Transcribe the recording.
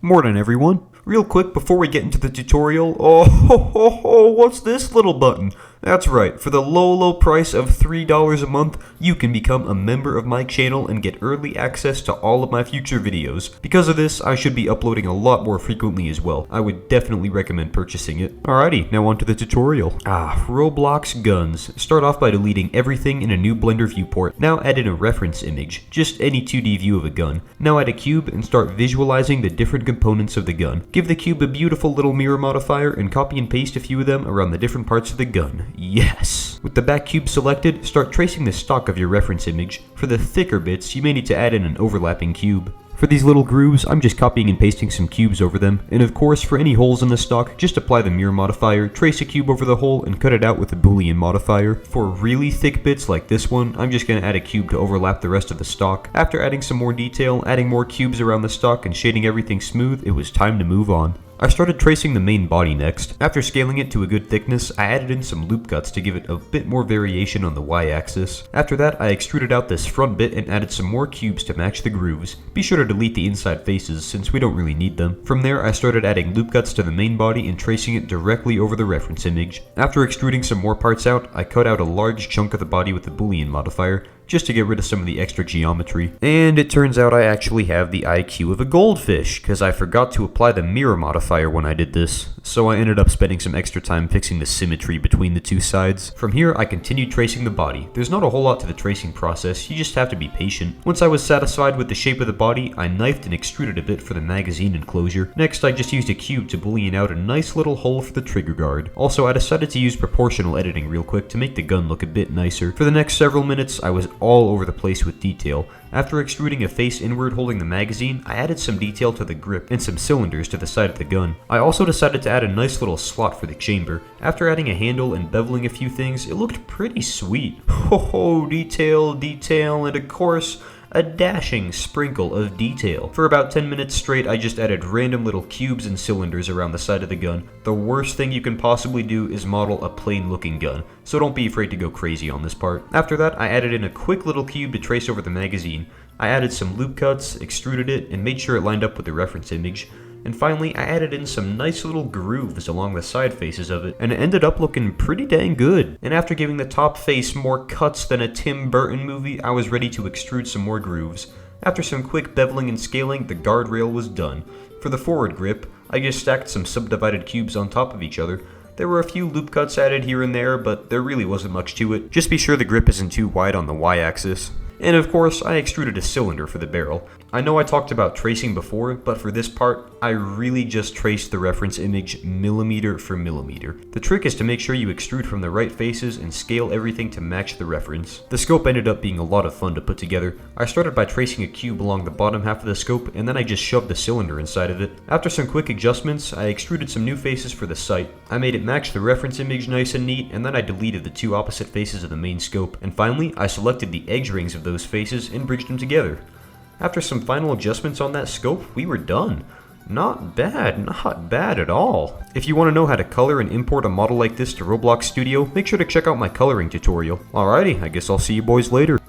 Morning everyone. Real quick before we get into the tutorial, what's this little button? That's right, for the low price of $3 a month, you can become a member of my channel and get early access to all of my future videos. Because of this, I should be uploading a lot more frequently as well. I would definitely recommend purchasing it. Alrighty, now on to the tutorial. Roblox guns. Start off by deleting everything in a new Blender viewport. Now add in a reference image, just any 2D view of a gun. Now add a cube and start visualizing the different components of the gun. Give the cube a beautiful little mirror modifier and copy and paste a few of them around the different parts of the gun. Yes! With the back cube selected, start tracing the stock of your reference image. For the thicker bits, you may need to add in an overlapping cube. For these little grooves, I'm just copying and pasting some cubes over them, and of course for any holes in the stock, just apply the mirror modifier, trace a cube over the hole, and cut it out with the boolean modifier. For really thick bits like this one, I'm just going to add a cube to overlap the rest of the stock. After adding some more detail, adding more cubes around the stock, and shading everything smooth, it was time to move on. I started tracing the main body next. After scaling it to a good thickness, I added in some loop cuts to give it a bit more variation on the y-axis. After that, I extruded out this front bit and added some more cubes to match the grooves. Be sure to delete the inside faces since we don't really need them. From there, I started adding loop cuts to the main body and tracing it directly over the reference image. After extruding some more parts out, I cut out a large chunk of the body with the boolean modifier, just to get rid of some of the extra geometry. And it turns out I actually have the IQ of a goldfish, because I forgot to apply the mirror modifier when I did this, so I ended up spending some extra time fixing the symmetry between the two sides. From here, I continued tracing the body. There's not a whole lot to the tracing process, you just have to be patient. Once I was satisfied with the shape of the body, I knifed and extruded a bit for the magazine enclosure. Next, I just used a cube to boolean out a nice little hole for the trigger guard. Also, I decided to use proportional editing real quick to make the gun look a bit nicer. For the next several minutes, I was all over the place with detail. After extruding a face inward holding the magazine, I added some detail to the grip and some cylinders to the side of the gun. I also decided to add a nice little slot for the chamber. After adding a handle and beveling a few things, it looked pretty sweet. Detail, and of course, a dashing sprinkle of detail. For about 10 minutes straight, I just added random little cubes and cylinders around the side of the gun. The worst thing you can possibly do is model a plain looking gun, so don't be afraid to go crazy on this part. After that, I added in a quick little cube to trace over the magazine. I added some loop cuts, extruded it, and made sure it lined up with the reference image. And finally, I added in some nice little grooves along the side faces of it, and it ended up looking pretty dang good. And after giving the top face more cuts than a Tim Burton movie, I was ready to extrude some more grooves. After some quick beveling and scaling, the guardrail was done. For the forward grip, I just stacked some subdivided cubes on top of each other. There were a few loop cuts added here and there, but there really wasn't much to it. Just be sure the grip isn't too wide on the y-axis. And of course, I extruded a cylinder for the barrel. I know I talked about tracing before, but for this part, I really just traced the reference image millimeter for millimeter. The trick is to make sure you extrude from the right faces and scale everything to match the reference. The scope ended up being a lot of fun to put together. I started by tracing a cube along the bottom half of the scope, and then I just shoved the cylinder inside of it. After some quick adjustments, I extruded some new faces for the sight. I made it match the reference image nice and neat, and then I deleted the two opposite faces of the main scope. And finally, I selected the edge rings of those faces and bridged them together. After some final adjustments on that scope, we were done. Not bad at all. If you want to know how to color and import a model like this to Roblox Studio, make sure to check out my coloring tutorial. Alrighty, I guess I'll see you boys later.